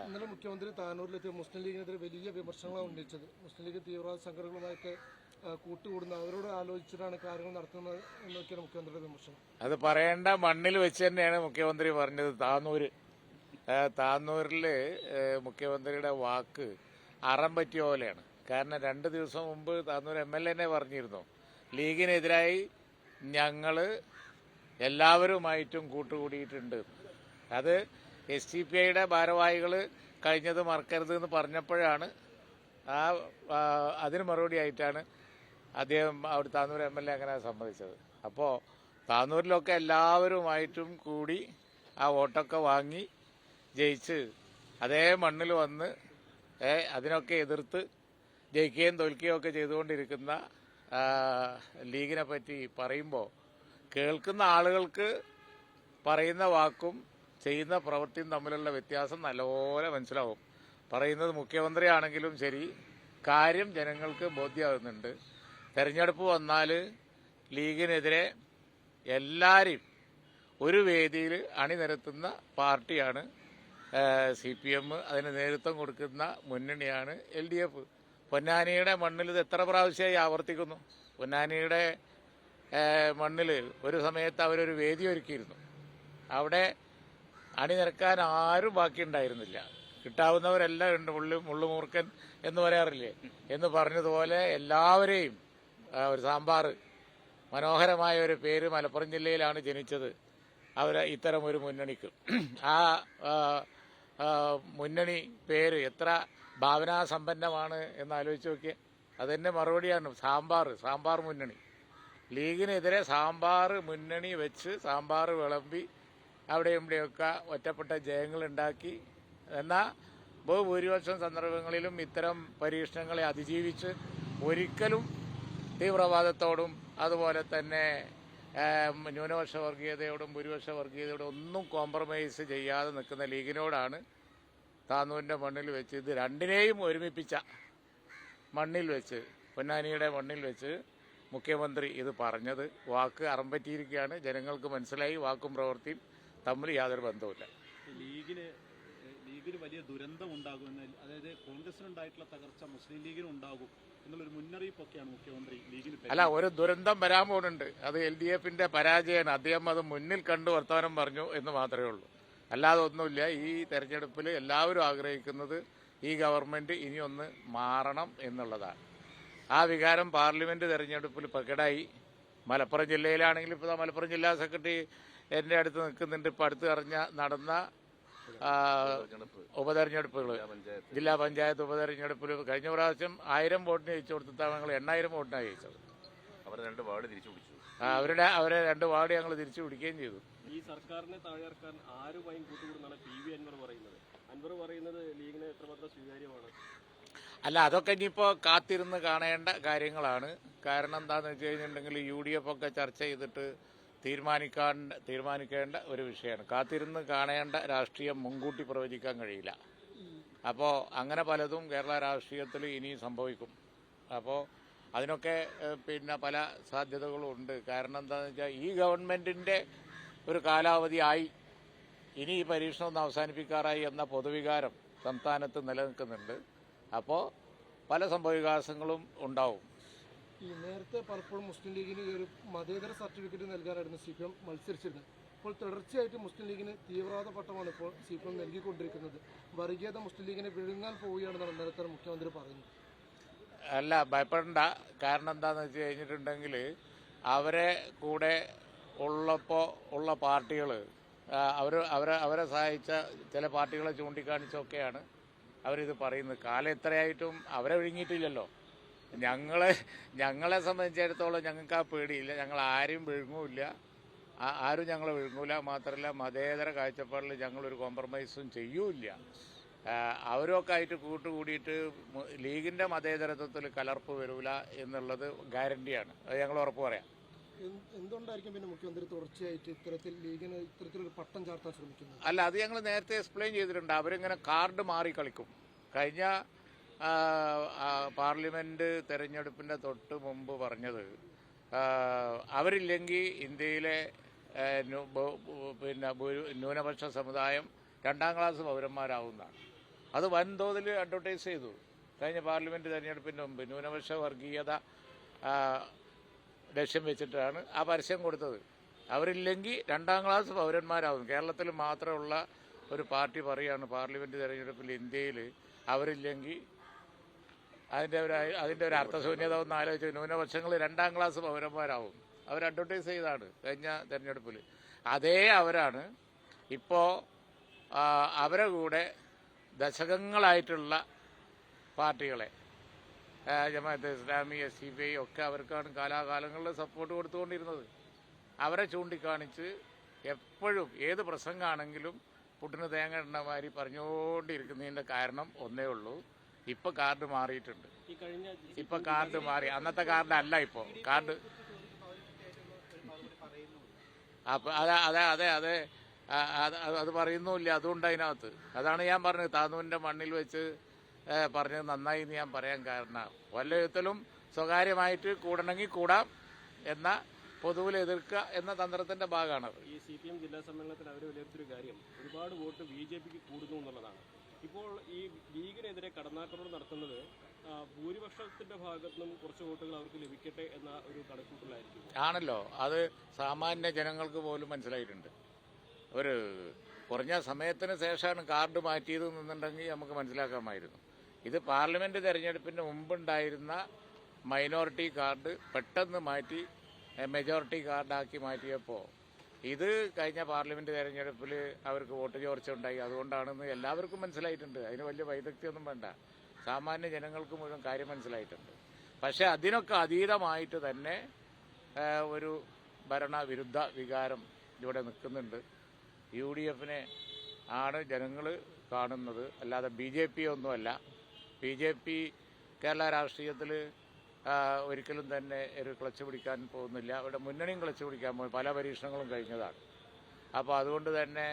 ഇന്നലെ മുഖ്യമന്ത്രി താനൂരിലെത്തിയ മുസ്ലിം ലീഗിനെതിരെ വലിയ വിമർശനങ്ങളാണ് ഉന്നയിച്ചത്. മുസ്ലിം ലീഗ് തീവ്രവാദ സംഘടനകളുമായൊക്കെ കൂട്ടുകൂടുന്ന അവരോട് ആലോചിച്ചിട്ടാണ് കാര്യങ്ങൾ നടത്തുന്നത് എന്നൊക്കെയാണ് മുഖ്യമന്ത്രിയുടെ വിമർശനം. അത് പറയേണ്ട മണ്ണിൽ വെച്ച് തന്നെയാണ് മുഖ്യമന്ത്രി പറഞ്ഞത്. താന്നൂരില് മുഖ്യമന്ത്രിയുടെ വാക്ക് അറം പറ്റിയ പോലെയാണ്. കാരണം 2 ദിവസം മുമ്പ് താന്നൂർ MLA പറഞ്ഞിരുന്നു, ലീഗിനെതിരായി ഞങ്ങള് എല്ലാവരുമായിട്ടും കൂട്ടുകൂടിയിട്ടുണ്ട്. അത് SDPIയുടെ ഭാരവാഹികൾ കഴിഞ്ഞത് മറക്കരുത് എന്ന് പറഞ്ഞപ്പോഴാണ് അതിന് മറുപടി ആയിട്ടാണ് അദ്ദേഹം അവിടെ താന്നൂർ MLA അങ്ങനെ സമ്മതിച്ചത്. അപ്പോൾ താന്നൂരിലൊക്കെ എല്ലാവരുമായിട്ടും കൂടി ആ വോട്ടൊക്കെ വാങ്ങി ജയിച്ച് അതേ മണ്ണിൽ വന്ന് അതിനൊക്കെ എതിർത്ത് ജയിക്കുകയും തോൽക്കുകയും ഒക്കെ ചെയ്തുകൊണ്ടിരിക്കുന്ന ലീഗിനെ പറ്റി പറയുമ്പോൾ കേൾക്കുന്ന ആളുകൾക്ക് പറയുന്ന വാക്കും ചെയ്യുന്ന പ്രവൃത്തിയും തമ്മിലുള്ള വ്യത്യാസം നല്ലപോലെ മനസ്സിലാവും. പറയുന്നത് മുഖ്യമന്ത്രിയാണെങ്കിലും ശരി, കാര്യം ജനങ്ങൾക്ക് ബോധ്യമാകുന്നുണ്ട്. തെരഞ്ഞെടുപ്പ് വന്നാൽ ലീഗിനെതിരെ എല്ലാവരെയും ഒരു വേദിയിൽ അണിനിരത്തുന്ന പാർട്ടിയാണ് CPM. അതിന് നേതൃത്വം കൊടുക്കുന്ന മുന്നണിയാണ് LDF. പൊന്നാനിയുടെ മണ്ണിൽ ഇത് എത്ര പ്രാവശ്യമായി ആവർത്തിക്കുന്നു. പൊന്നാനിയുടെ മണ്ണിൽ ഒരു സമയത്ത് അവരൊരു വേദി ഒരുക്കിയിരുന്നു. അവിടെ അണിനിരക്കാൻ ആരും ബാക്കിയുണ്ടായിരുന്നില്ല. കിട്ടാവുന്നവരെല്ലാം ഉണ്ട്. മുള്ളുമൂർക്കൻ എന്ന് പറയാറില്ലേ എന്ന് പറഞ്ഞതുപോലെ എല്ലാവരെയും ഒരു സാമ്പാർ, മനോഹരമായ ഒരു പേര് മലപ്പുറം ജില്ലയിലാണ് ജനിച്ചത് ഇത്തരം ഒരു മുന്നണിക്ക്. ആ മുന്നണി പേര് എത്ര ഭാവനാസമ്പന്നമാണ് എന്ന് ആലോചിച്ച് നോക്കിയേ. അതെന്നെ മറുപടിയാണ് സാമ്പാർ മുന്നണി. ലീഗിനെതിരെ സാമ്പാർ മുന്നണി വെച്ച് സാമ്പാർ വിളമ്പി അവിടെയും ഇവിടെയൊക്കെ ഒറ്റപ്പെട്ട ജയങ്ങളുണ്ടാക്കി. എന്നാൽ ബഹുഭൂരിപക്ഷം സന്ദർഭങ്ങളിലും ഇത്തരം പരീക്ഷണങ്ങളെ അതിജീവിച്ച് ഒരിക്കലും തീവ്രവാദത്തോടും അതുപോലെ തന്നെ ന്യൂനപക്ഷ വർഗീയതയോടും ഭൂരിപക്ഷ വർഗീയതയോടും ഒന്നും കോംപ്രമൈസ് ചെയ്യാതെ നിൽക്കുന്ന ലീഗിനോടാണ് താന്നൂരിൻ്റെ മണ്ണിൽ വെച്ച് ഇത് രണ്ടിനെയും ഒരുമിപ്പിച്ച മണ്ണിൽ വെച്ച്, പൊന്നാനിയുടെ മണ്ണിൽ വെച്ച് മുഖ്യമന്ത്രി ഇത് പറഞ്ഞത്. വാക്ക് അറം പറ്റിയിരിക്കുകയാണ്. ജനങ്ങൾക്ക് മനസ്സിലായി വാക്കും പ്രവൃത്തിയും തമ്മിൽ യാതൊരു ബന്ധവുമില്ല. ലീഗിന് വലിയ ദുരന്തം ഉണ്ടാകുമെന്ന്, അതായത് കോൺഗ്രസിനുണ്ടായിട്ടുള്ള തകർച്ച മുസ്ലിം ലീഗിനും ഉണ്ടാകും എന്നുള്ളൊരു മുന്നറിയിപ്പൊക്കെയാണ് മുഖ്യമന്ത്രി ലീഗിന്. അല്ല, ഒരു ദുരന്തം വരാൻ പോകുന്നുണ്ട്. അത് LDFന്റെ പരാജയമാണ്. അദ്ദേഹം അത് മുന്നിൽ കണ്ടു വർത്തമാനം പറഞ്ഞു എന്ന് മാത്രമേ ഉള്ളൂ. അല്ലാതെ ഒന്നുമില്ല. ഈ തെരഞ്ഞെടുപ്പിൽ എല്ലാവരും ആഗ്രഹിക്കുന്നത് ഈ ഗവൺമെന്റ് ഇനി ഒന്ന് മാറണം എന്നുള്ളതാണ്. ആ വികാരം പാർലമെന്റ് തെരഞ്ഞെടുപ്പിൽ പ്രകടമായി. മലപ്പുറം ജില്ലയിലാണെങ്കിൽ ഇപ്പോൾ മലപ്പുറം ജില്ലാ സെക്രട്ടറി എന്റെ അടുത്ത് നിൽക്കുന്നുണ്ട്. ഇപ്പം അടുത്ത് നടന്ന ഉപതെരഞ്ഞെടുപ്പുകൾ, ജില്ലാ പഞ്ചായത്ത് ഉപതെരഞ്ഞെടുപ്പിൽ കഴിഞ്ഞ പ്രാവശ്യം 1000 വോട്ടിന് ജയിച്ചു കൊടുത്തിട്ടാണ് ഞങ്ങൾ 8000 വോട്ടിനാണ് ജയിച്ചത്. അവരെ 2 വാർഡ് തിരിച്ചു പിടിച്ചു. അവരെ 2 വാർഡ് ഞങ്ങൾ തിരിച്ചു പിടിക്കുകയും ചെയ്തു. ഈ സർക്കാരിനെ താഴെയിറക്കാൻ ആരുമായും കൂട്ടുകൂടുന്നാണ് PV അൻവർ പറയുന്നത്. അൻവർ പറയുന്നത് ലീഗിന് എത്രമാത്രം സ്വീകാര്യമാണ്? അല്ല, അതൊക്കെ ഇനിയിപ്പോൾ കാത്തിരുന്ന് കാണേണ്ട കാര്യങ്ങളാണ്. കാരണം എന്താണെന്ന് വെച്ച് കഴിഞ്ഞിട്ടുണ്ടെങ്കിൽ UDF ഒക്കെ ചർച്ച ചെയ്തിട്ട് തീരുമാനിക്കേണ്ട ഒരു വിഷയമാണ്. കാത്തിരുന്ന് കാണേണ്ട രാഷ്ട്രീയം മുൻകൂട്ടി പ്രവചിക്കാൻ കഴിയില്ല. അപ്പോൾ അങ്ങനെ പലതും കേരള രാഷ്ട്രീയത്തിൽ ഇനി സംഭവിക്കും. അപ്പോൾ അതിനൊക്കെ പല സാധ്യതകളും ഉണ്ട്. കാരണം എന്താണെന്ന് വെച്ചാൽ ഈ ഗവൺമെന്റിന്റെ ഒരു കാലാവധിയായി, ഇനി ഈ പരീക്ഷണം ഒന്ന് അവസാനിപ്പിക്കാറായി എന്ന പൊതുവികാരം സംസ്ഥാനത്ത് നിലനിൽക്കുന്നുണ്ട്. അപ്പോൾ പല സംഭവവികാസങ്ങളും ഉണ്ടാവും. ഈ നേരത്തെ പലപ്പോഴും മുസ്ലിം ലീഗിന് ഒരു മതേതര സർട്ടിഫിക്കറ്റ് നൽകാനായിരുന്നു CPM മത്സരിച്ചിരുന്നത്. ഇപ്പോൾ തുടർച്ചയായിട്ട് മുസ്ലിം ലീഗിന് തീവ്രവാദ പട്ടമാണ് ഇപ്പോൾ CPM നൽകിക്കൊണ്ടിരിക്കുന്നത്. വർഗീയത മുസ്ലിം ലീഗിനെ വിഴുങ്ങാൻ പോവുകയാണെന്നാണ് നേരത്തെ മുഖ്യമന്ത്രി പറയുന്നത്. അല്ല, ഭയപ്പെടേണ്ട. കാരണം എന്താണെന്ന് വെച്ച് കഴിഞ്ഞിട്ടുണ്ടെങ്കിൽ അവരെ കൂടെ ഉള്ള പാർട്ടികൾ അവരെ സഹായിച്ച ചില പാർട്ടികളെ ചൂണ്ടിക്കാണിച്ചൊക്കെയാണ് അവരിത് പറയുന്നത്. കാലം എത്രയായിട്ടും അവരെ വിഴുങ്ങിയിട്ടില്ലല്ലോ. ഞങ്ങളെ സംബന്ധിച്ചിടത്തോളം ഞങ്ങൾക്ക് ആ പേടിയില്ല. ഞങ്ങൾ ആരെയും വിഴുങ്ങൂല്ല, ആരും ഞങ്ങളെ വിഴുങ്ങൂല. മാത്രമല്ല, മതേതര കാഴ്ചപ്പാടിൽ ഞങ്ങളൊരു കോംപ്രമൈസും ചെയ്യൂല. അവരൊക്കെ ആയിട്ട് കൂട്ടുകൂടിയിട്ട് ലീഗിന്റെ മതേതരത്വത്തിൽ കലർപ്പ് വരൂല എന്നുള്ളത് ഗ്യാരണ്ടിയാണ്. അത് ഞങ്ങൾ ഉറപ്പ് പറയാം. എന്തുകൊണ്ടായിരിക്കും പിന്നെ മുഖ്യമന്ത്രി തുടർച്ചയായിട്ട് ഇത്തരത്തിലൊരു പട്ടം ചാർത്താൻ ശ്രമിക്കുന്നത്? അല്ല, അത് ഞങ്ങൾ നേരത്തെ എക്സ്പ്ലെയിൻ ചെയ്തിട്ടുണ്ട്. അവരിങ്ങനെ കാർഡ് മാറി കളിക്കും. കഴിഞ്ഞ പാർലമെന്റ് തെരഞ്ഞെടുപ്പിന്റെ തൊട്ട് മുമ്പ് പറഞ്ഞത് അവരില്ലെങ്കിൽ ഇന്ത്യയിലെ ന്യൂനപക്ഷ സമുദായം 2ാം ക്ലാസ് പൗരന്മാരാവുന്നതാണ്. അത് വൻതോതിൽ അഡ്വർടൈസ് ചെയ്തു. കഴിഞ്ഞ പാർലമെൻറ്റ് തെരഞ്ഞെടുപ്പിന് മുമ്പ് ന്യൂനപക്ഷ വർഗീയത ലക്ഷ്യം വെച്ചിട്ടാണ് ആ പരസ്യം കൊടുത്തത്. അവരില്ലെങ്കിൽ 2ാം ക്ലാസ് പൗരന്മാരാകും. കേരളത്തിൽ മാത്രമുള്ള ഒരു പാർട്ടി പറയുകയാണ് പാർലമെൻറ്റ് തെരഞ്ഞെടുപ്പിൽ ഇന്ത്യയിൽ അവരില്ലെങ്കിൽ അതിൻ്റെ ഒരു അർത്ഥശൂന്യത ഒന്ന് ആലോചിച്ചു. ന്യൂനപക്ഷങ്ങൾ 2ാം ക്ലാസ് പൗരന്മാരാവും. അവർ അഡ്വർടൈസ് ചെയ്താണ് കഴിഞ്ഞ തെരഞ്ഞെടുപ്പിൽ. അതേ അവരാണ് ഇപ്പോൾ അവരെ കൂടെ ദശകങ്ങളായിട്ടുള്ള പാർട്ടികളെ ജമാഅത്തെ ഇസ്ലാമി, SCPI ഒക്കെ അവർക്കാണ് കാലാകാലങ്ങളിൽ സപ്പോർട്ട് കൊടുത്തുകൊണ്ടിരുന്നത്. അവരെ ചൂണ്ടിക്കാണിച്ച് എപ്പോഴും ഏത് പ്രസംഗമാണെങ്കിലും പുട്ടിന് തേങ്ങ ഇടുന്ന മാതിരി പറഞ്ഞുകൊണ്ടിരിക്കുന്നതിൻ്റെ കാരണം ഒന്നേ ഉള്ളൂ, ഇപ്പം കാർഡ് മാറിയിട്ടുണ്ട്. ഇപ്പം കാർഡ് മാറി. അന്നത്തെ കാർഡ് അല്ല ഇപ്പോൾ കാർഡ്. അപ്പം അത് പറയുന്നുമില്ല. അതുകൊണ്ട് അതിനകത്ത് അതാണ് ഞാൻ പറഞ്ഞത്. താനൂരിൻ്റെ മണ്ണിൽ വെച്ച് പറഞ്ഞത് നന്നായി എന്ന് ഞാൻ പറയാൻ കാരണം വല്ല വിധത്തിലും സ്വകാര്യമായിട്ട് കൂടണമെങ്കിൽ കൂടാം എന്ന പൊതുവിൽ എതിർക്കുക എന്ന തന്ത്രത്തിന്റെ ഭാഗമാണത്. ഈ CPM ജില്ലാ സമ്മേളനത്തിൽ അവർ വിലയിരുത്തിയൊരു കാര്യം ഒരുപാട് വോട്ട് BJPക്ക് കൂടുന്നു എന്നുള്ളതാണ്. ഇപ്പോൾ ഈ ലീഗിനെതിരെ കടന്നാക്രമണം നടത്തുന്നത് ഭൂരിപക്ഷത്തിന്റെ ഭാഗത്തു നിന്നും കുറച്ച് വോട്ടുകൾ അവർക്ക് ലഭിക്കട്ടെ എന്ന ഒരു കണക്കൂട്ടലായിരിക്കും. ആണല്ലോ, അത് സാമാന്യ ജനങ്ങൾക്ക് പോലും മനസ്സിലായിട്ടുണ്ട്. ഒരു കുറഞ്ഞ സമയത്തിന് ശേഷമാണ് കാർഡ് മാറ്റിയത് എന്നുണ്ടെങ്കിൽ നമുക്ക് മനസ്സിലാക്കാമായിരുന്നു. ഇത് പാർലമെന്റ് തെരഞ്ഞെടുപ്പിന് മുമ്പുണ്ടായിരുന്ന മൈനോറിറ്റി കാർഡ് പെട്ടെന്ന് മാറ്റി മെജോറിറ്റി കാർഡാക്കി മാറ്റിയപ്പോൾ ഇത് കഴിഞ്ഞ പാർലമെന്റ് തെരഞ്ഞെടുപ്പിൽ അവർക്ക് വോട്ട് ചോർച്ച ഉണ്ടായി. അതുകൊണ്ടാണെന്ന് എല്ലാവർക്കും മനസ്സിലായിട്ടുണ്ട്. അതിന് വലിയ വൈദഗ്ധ്യമൊന്നും വേണ്ട. സാമാന്യ ജനങ്ങൾക്ക് മുഴുവൻ കാര്യം മനസ്സിലായിട്ടുണ്ട്. പക്ഷേ അതിനൊക്കെ അതീതമായിട്ട് തന്നെ ഒരു ഭരണവിരുദ്ധ വികാരം ഇവിടെ നിൽക്കുന്നുണ്ട്. UDFനെ ആണ് ജനങ്ങൾ കാണുന്നത്, അല്ലാതെ BJP ഒന്നുമല്ല. BJP കേരള രാഷ്ട്രീയത്തിൽ ഒരിക്കലും തന്നെ ഒരു ക്ലച്ച് പിടിക്കാൻ പോകുന്നില്ല. ഇവിടെ മുന്നണിയും ക്ലച്ച് പിടിക്കാൻ പോകും. പല പരീക്ഷണങ്ങളും കഴിഞ്ഞതാണ്. അപ്പോൾ അതുകൊണ്ട് തന്നെ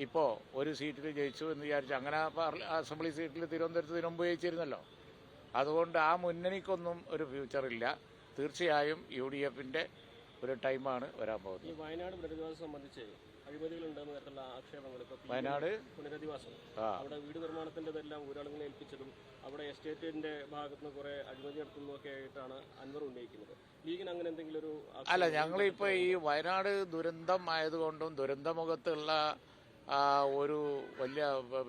ഇപ്പോൾ ഒരു സീറ്റിൽ ജയിച്ചു എന്ന് വിചാരിച്ചു അങ്ങനെ അസംബ്ലി സീറ്റിൽ തിരുവനന്തപുരത്ത് മുമ്പ് ജയിച്ചിരുന്നല്ലോ. അതുകൊണ്ട് ആ മുന്നണിക്കൊന്നും ഒരു ഫ്യൂച്ചറില്ല. തീർച്ചയായും UDFന്റെ ഒരു ടൈമാണ് വരാൻ പോകുന്നത്. ഈ വയനാട് പുനരധിവാസം സംബന്ധിച്ച് അഴിമതികളുണ്ടെന്ന തരത്തിലുള്ള ആക്ഷേപങ്ങൾ വയനാട് പുനരധിവാസം അവിടെ വീട് നിർമ്മാണത്തിൻ്റെതെല്ലാം ഊരാളുകളെ ഏൽപ്പിച്ചതും അവിടെ എസ്റ്റേറ്റിന്റെ ഭാഗത്തുനിന്ന് കുറെ അഴിമതി നടത്തുന്നതൊക്കെ ആയിട്ടാണ് അൻവർ ഉന്നയിക്കുന്നത്. ലീഗിന് അങ്ങനെ എന്തെങ്കിലും ഒരു അല്ല, ഞങ്ങളിപ്പോൾ ഈ വയനാട് ദുരന്തം ആയതുകൊണ്ടും ദുരന്തമുഖത്തുള്ള ഒരു വലിയ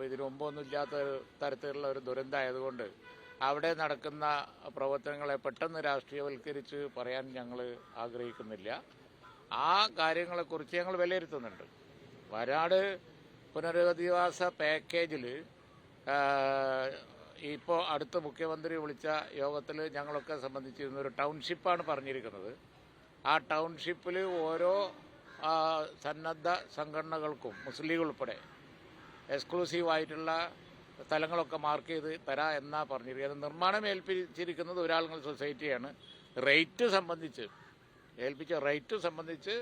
ഇതിനു മുമ്പൊന്നും ഇല്ലാത്ത തരത്തിലുള്ള ഒരു ദുരന്തമായതുകൊണ്ട് അവിടെ നടക്കുന്ന പ്രവർത്തനങ്ങളെ പെട്ടെന്ന് രാഷ്ട്രീയവൽക്കരിച്ച് പറയാൻ ഞങ്ങൾ ആഗ്രഹിക്കുന്നില്ല. ആ കാര്യങ്ങളെക്കുറിച്ച് ഞങ്ങൾ വിലയിരുത്തുന്നുണ്ട്. വയനാട് പുനരധിവാസ പാക്കേജിൽ ഇപ്പോൾ അടുത്ത മുഖ്യമന്ത്രി വിളിച്ച യോഗത്തിൽ ഞങ്ങളൊക്കെ സംബന്ധിച്ചിരുന്ന ഒരു ടൗൺഷിപ്പാണ് പറഞ്ഞിരിക്കുന്നത്. ആ ടൗൺഷിപ്പിൽ ഓരോ സന്നദ്ധ സംഘടനകൾക്കും മുസ്ലിം ലീഗ് ഉൾപ്പെടെ എക്സ്ക്ലൂസീവായിട്ടുള്ള സ്ഥലങ്ങളൊക്കെ മാർക്ക് ചെയ്ത് തരാം എന്നാണ് പറഞ്ഞിരിക്കുന്നത്. നിർമ്മാണം ഏൽപ്പിച്ചിരിക്കുന്നത് ഒരാളുകൾ സൊസൈറ്റിയാണ്. ഏൽപ്പിച്ച റേറ്റ് സംബന്ധിച്ച്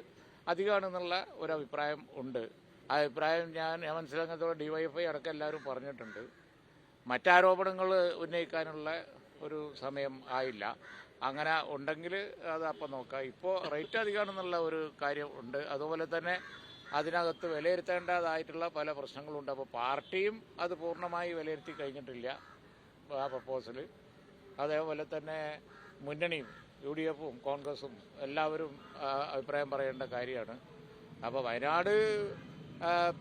അധികമാണെന്നുള്ള ഒരഭിപ്രായം ഉണ്ട്. ആ അഭിപ്രായം ഞാൻ മനസ്സിലാക്കുന്നതോടെ DYFI അടക്കം എല്ലാവരും പറഞ്ഞിട്ടുണ്ട്. മറ്റാരോപണങ്ങൾ ഉന്നയിക്കാനുള്ള ഒരു സമയം ആയില്ല. അങ്ങനെ ഉണ്ടെങ്കിൽ അത് അപ്പം നോക്കാം. ഇപ്പോൾ റേറ്റ് അധികമാണെന്നുള്ള ഒരു കാര്യം ഉണ്ട്. അതുപോലെ തന്നെ അതിനകത്ത് വിലയിരുത്തേണ്ടതായിട്ടുള്ള പല പ്രശ്നങ്ങളുണ്ട്. അപ്പോൾ പാർട്ടിയും അത് പൂർണ്ണമായി വിലയിരുത്തി കഴിഞ്ഞിട്ടില്ല ആ പ്രപ്പോസൽ. അതേപോലെ തന്നെ മുന്നണിയും UDFും കോൺഗ്രസും എല്ലാവരും അഭിപ്രായം പറയേണ്ട കാര്യമാണ്. അപ്പോൾ വയനാട്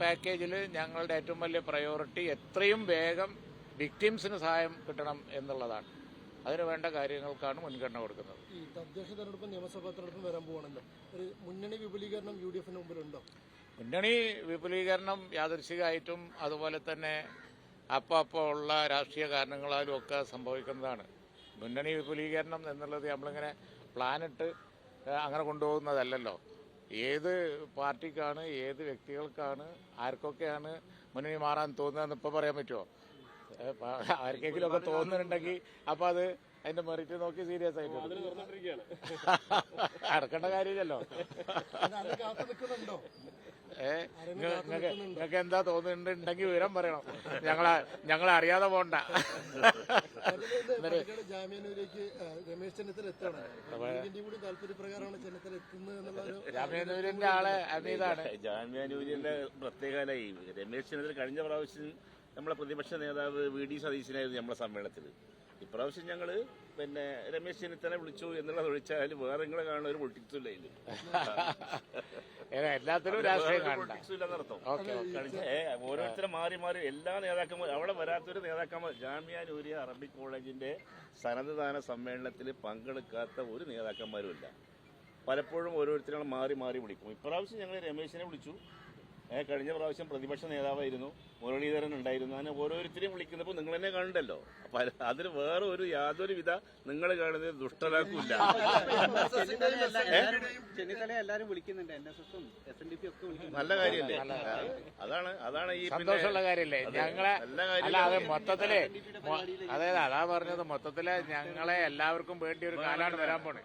പാക്കേജിൽ ഞങ്ങളുടെ ഏറ്റവും വലിയ പ്രയോറിറ്റി എത്രയും വേഗം വിക്ടിംസിന് സഹായം കിട്ടണം എന്നുള്ളതാണ്. അതിന് വേണ്ട കാര്യങ്ങൾക്കാണ് മുൻഗണന കൊടുക്കുന്നത്. ഈ തദ്ദേശ തെരഞ്ഞെടുപ്പും നിയമസഭാ തെരഞ്ഞെടുപ്പും വരാൻ പോവാണല്ലോ. ഒരു മുന്നണി വിപുലീകരണം UDFന് മുമ്പിലുണ്ടോ? മുന്നണി വിപുലീകരണം യാദൃശ്ചികമായിട്ടും അതുപോലെ തന്നെ അപ്പോൾ ഉള്ള രാഷ്ട്രീയ കാരണങ്ങളാലും ഒക്കെ സംഭവിക്കുന്നതാണ്. മുന്നണി വിപുലീകരണം എന്നുള്ളത് നമ്മളിങ്ങനെ പ്ലാനിട്ട് അങ്ങനെ കൊണ്ടുപോകുന്നതല്ലല്ലോ. ഏത് പാർട്ടിക്കാണ്, ഏത് വ്യക്തികൾക്കാണ്, ആർക്കൊക്കെയാണ് മുന്നണി മാറാൻ തോന്നുന്നതെന്ന് ഇപ്പോൾ പറയാൻ പറ്റുമോ? ആർക്കെങ്കിലുമൊക്കെ തോന്നുന്നുണ്ടെങ്കിൽ അപ്പോൾ അത് അതിന്റെ മെറിറ്റ് നോക്കി സീരിയസ് ആയിട്ട് അതിന് തുറന്നിട്ടിരിക്കുകയാണ്. അടക്കേണ്ട കാര്യമില്ലല്ലോ. അത് കാത്തു നിൽക്കുന്നുണ്ടോ? നിങ്ങൾക്ക് എന്താ തോന്നുന്നുണ്ടെങ്കിൽ വിവരം പറയണം. ഞങ്ങളെ അറിയാതെ പോണ്ട. ജാമ്യാനൂരിലേക്ക് രമേശ് ചെന്നിത്തല എത്തണം. കൂടി താല്പര്യപ്രകാരമാണ് ചെന്നിത്തല എത്തുന്നത് എന്നുള്ളൊരു ജാമ്യാനൂരിന്റെ ആള് അമീതാണ്. ജാമ്യാനൂരിന്റെ പ്രത്യേകമായി രമേശ് ചെന്നിത്തല കഴിഞ്ഞ പ്രാവശ്യം നമ്മളെ പ്രതിപക്ഷ നേതാവ് VD സതീശനായിരുന്നു നമ്മളെ സമ്മേളനത്തിൽ. ഇപ്രാവശ്യം ഞങ്ങള് പിന്നെ രമേശ് ചെന്നിത്തല വിളിച്ചു എന്നുള്ളത് ഒഴിച്ചാൽ വേറെ നിങ്ങളെ കാണുന്ന ഒരു പൊളിറ്റിക്സും ഇല്ല ഇതില്. എല്ലാത്തിനും രാഷ്ട്രീയം കാണണ്ട. പൊളിറ്റിക്സും ഇല്ലെന്നർത്ഥം. ഓരോരുത്തരും മാറി മാറി എല്ലാ നേതാക്കന്മാരും അവിടെ വരാത്തൊരു നേതാക്കന്മാർ ജാമ്യാനൂരി അറബിക് കോളേജിന്റെ സന്നദ്ധദാന സമ്മേളനത്തിൽ പങ്കെടുക്കാത്ത ഒരു നേതാക്കന്മാരുമില്ല. പലപ്പോഴും ഓരോരുത്തരും മാറി മാറി വിളിക്കും. ഇപ്രാവശ്യം ഞങ്ങൾ രമേശിനെ വിളിച്ചു. കഴിഞ്ഞ പ്രാവശ്യം പ്രതിപക്ഷ നേതാവായിരുന്നു, മുരളീധരൻ ഉണ്ടായിരുന്നു. അങ്ങനെ ഓരോരുത്തരെയും വിളിക്കുന്നപ്പോൾ നിങ്ങൾ തന്നെ കാണണ്ടല്ലോ. അപ്പൊ അതിന് വേറെ ഒരു യാതൊരു വിധ നിങ്ങൾ കാണുന്നത് ദുഷ്ടലാക്കൂല്ല. എല്ലാരും വിളിക്കുന്നുണ്ട്, NSS-ഉം SNDP ഒക്കെ വിളിക്കുന്നുണ്ട്. നല്ല കാര്യല്ലേ? അതാണ് ഈ സന്തോഷമുള്ള കാര്യല്ലേ? ഞങ്ങളെ അല്ല, അത് മൊത്തത്തില് അതായത് അതാ പറഞ്ഞത്, മൊത്തത്തില് ഞങ്ങളെ എല്ലാവർക്കും വേണ്ടി ഒരു കാലാണ് വരാൻ പോണേ.